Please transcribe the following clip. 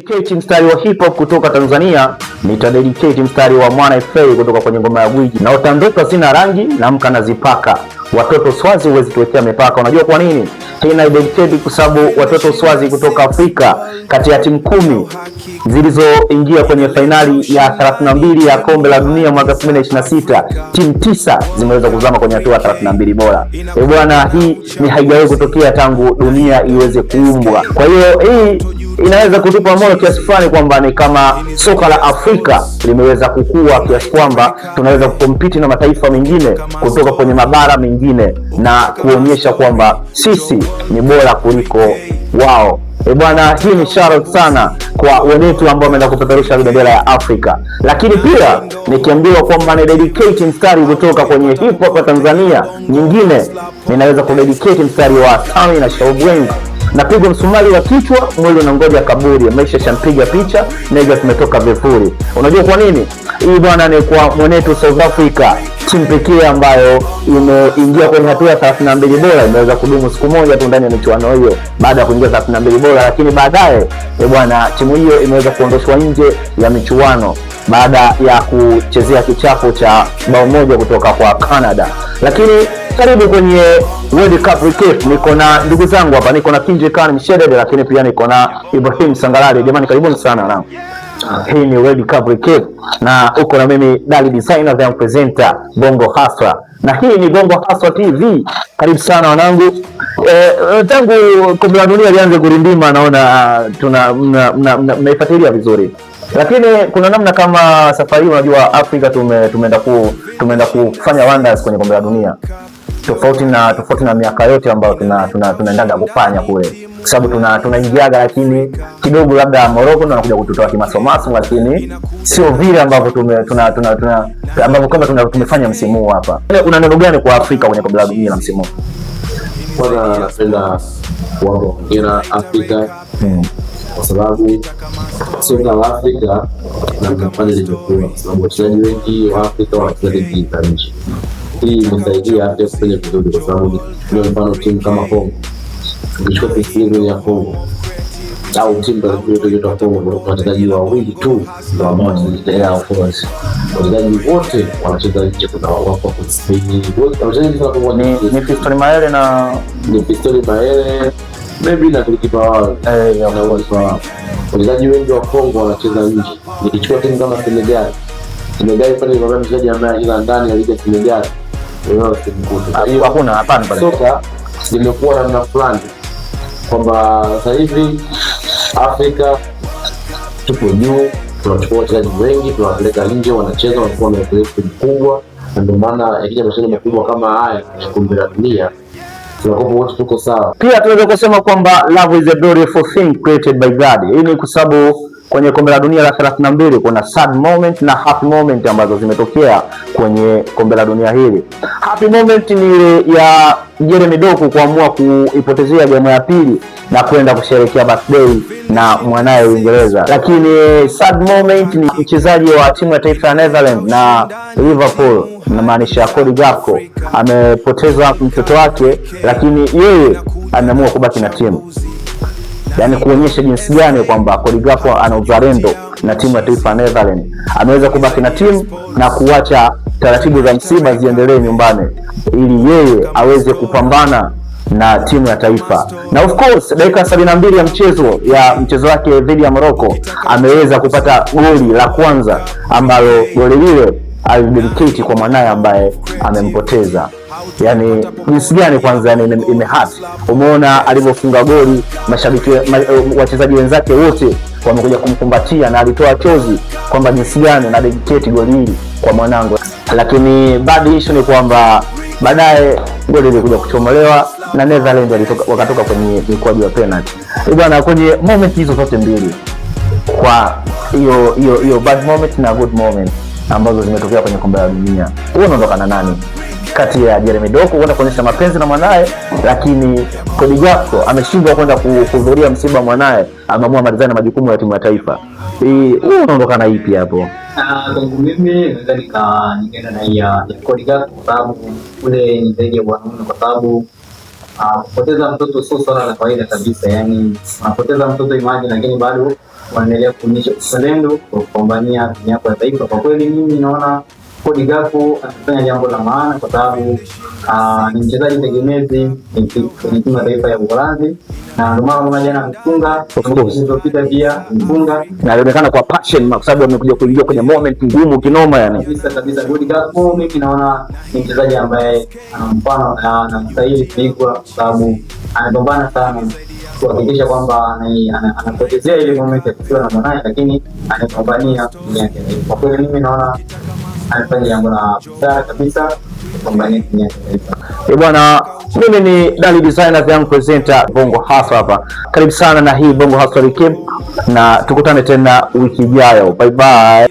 dedicate mstari wa hip hop kutoka Tanzania, nitadedicate mstari wa Mwana FA kutoka kwenye ngoma ya Gwiji. Na utandoka sina rangi na mka nazipaka, watoto Swazi huwezi tuwekea mipaka. Unajua kwa nini? Hii na dedicate kwa sababu watoto Swazi kutoka Afrika, kati ya timu 10 zilizoingia kwenye fainali ya 32 ya kombe la dunia mwaka 2026, timu 9 zimeweza kuzama kwenye hatua 32 bora. Bwana, hii ni haijawahi kutokea tangu dunia iweze kuumbwa. Kwa hiyo hii inaweza kutupa moyo kiasi fulani kwamba ni kama soka la Afrika limeweza kukua kiasi kwamba tunaweza kukompiti na mataifa mengine kutoka kwenye mabara mengine na kuonyesha kwamba sisi ni bora kuliko wao. Bwana, hii ni shout sana kwa wenetu ambao wameenda kupeperusha bendera ya Afrika. Lakini pia nikiambiwa kwamba ni dedicate mstari kutoka kwenye hip hop ya Tanzania nyingine, ninaweza kudedicate mstari wa Sami na Showbrain. Napiga msumali wa kichwa, mwili unangoja kaburi, maisha shampiga picha, nega tumetoka vifuri. Unajua kwa nini? Hii bwana ni kwa mwenetu South Africa, timu pekee ambayo imeingia kwenye hatua ya 32 bora. Imeweza kudumu siku moja tu ndani ya michuano hiyo baada ya kuingia 32 bora, lakini baadaye bwana timu hiyo imeweza kuondoshwa nje ya michuano baada ya kuchezea kichapo cha bao moja kutoka kwa Canada. Lakini karibu kwenye World Cup recap, niko na ndugu zangu hapa, niko na Kinje Khan Mshedede, lakini pia niko na Ibrahim Sangalali. Jamani, karibuni sana na hii ni World Cup recap na uko na mimi Dali Designer the presenter Bongo Hustler, na hii ni Bongo Hustler TV. Karibu sana wanangu. Tangu kombe la dunia lianze kurindima, naona mnaifuatilia vizuri, lakini kuna namna kama safari hii, unajua Afrika tumeenda kufanya wonders kwenye kombe la dunia, tofauti na miaka yote ambayo tunaendaga kufanya kule, kwa sababu tunaingiaga, lakini kidogo labda Morocco ndio anakuja kututoa kimasomaso, lakini sio vile ambavyo kama tumefanya msimu huu hapa. Una neno gani kwa Afrika kwenye kombe la dunia la msimu huu? Kwanza napenda kuongera Afrika kwa sababu soka la Afrika na mnafanya limekuwa, kwa sababu wachezaji wengi wa Afrika wanacheza ligi za nje. Hii imesaidia Afrika kufanya vizuri, kwa sababu ndio mfano timu kama Kongo, ukichukua timu ya Kongo au timu ya Kongo, wachezaji wawili tu ndio ambao wanacheza, of course wachezaji wote wanacheza nje. Kuna wako kwa Spain, wachezaji kama ni Fiston Maele na maybe na kipa wao wachezaji wengi wa Kongo wanacheza nje. Nikichukua timu kama Senegal pale kwa mchezaji ambaye ila ndani ya ligi ya Senegal wewe usimkuta. Hakuna, hapana pale. Soka limekuwa na namna fulani kwamba sasa hivi Afrika tupo juu, tunachukua wachezaji wengi, tunawapeleka nje, wanacheza, wanakuwa na uzoefu mkubwa, na ndio maana yakija mashindano makubwa kama haya ya kombe la dunia tunakuwa wote tuko sawa. Pia tunaweza kusema kwamba love is a beautiful thing created by God. Hii ni kwa sababu kwenye kombe la dunia la 32 kuna sad moment na happy moment ambazo zimetokea kwenye kombe la dunia hili. Happy moment ni ile ya Jeremy Doku kuamua kuipotezea game ya pili na kwenda kusherehekea birthday na mwanae Uingereza. Lakini sad moment ni mchezaji wa timu ya taifa ya Netherlands na Liverpool, na maanisha Cody Gakpo, amepoteza mtoto wake, lakini yeye ameamua kubaki na timu. Yaani kuonyesha jinsi gani kwamba Cody Gakpo ana uzalendo na timu ya taifa ya Netherlands. Ameweza kubaki na timu na kuacha taratibu za msiba ziendelee nyumbani ili yeye aweze kupambana na timu ya taifa. Na of course dakika 72 ya mchezo wake dhidi ya Morocco ameweza kupata goli la kwanza, ambalo goli lile alidedicate kwa mwanae ambaye amempoteza. Yani jinsi gani kwanza, yani imehati. Umeona alivyofunga goli, mashabiki wachezaji wenzake wote wamekuja kumkumbatia na alitoa chozi kwamba jinsi gani na dedicate goli hili kwa mwanangu. Lakini bad issue ni kwamba baadaye goli lilikuja kuchomolewa na Netherlands wakatoka kwenye mikwaju ya penalty. Bwana, kwenye moment hizo zote mbili, kwa hiyo bad moment na good moment ambazo zimetokea kwenye kombe la dunia, wewe unaondoka na nani kati ya Jeremy Doku kwenda kuonyesha mapenzi na mwanae, lakini Cody Gakpo ameshindwa kwenda kuhudhuria msiba mwanae, ameamua malizana na majukumu ya timu ya taifa? Wewe unaondoka na ipi hapo? Kwangu mimi naweza nikaenda na ya Cody Gakpo, kwa sababu ule ni zaidi ya wanaume, kwa sababu kupoteza mtoto sio swala la kawaida kabisa. Yani unapoteza mtoto imagine, lakini bado wanaendelea kuonyesha uzalendo kwa kupambania timu yako ya taifa. Kwa kweli mimi naona Cody Gakpo anafanya jambo la maana kwa sababu ni mchezaji tegemezi kwenye timu ya taifa ya Uholanzi, na ndio maana mmoja jana amefunga, iliyopita pia amefunga, na inaonekana kwa passion kwa sababu amekuja kuingia kwenye moment ngumu kinoma yani. Kabisa Cody Gakpo mimi naona ni mchezaji ambaye ana mfano na anastahili kuigwa kwa sababu anapambana sana kuhakikisha kwamba anapotezea ile moment ya kufiwa na mwanae, lakini anapambania timu yake. Kwa kweli mimi naona anafanya jambo la busara kabisa kupambania timu yake. Bwana, mimi ni Dali Designer, young presenter Bongo Hustle hapa. Karibu sana na hii Bongo Hustle Recap, na tukutane tena wiki ijayo. Bye bye.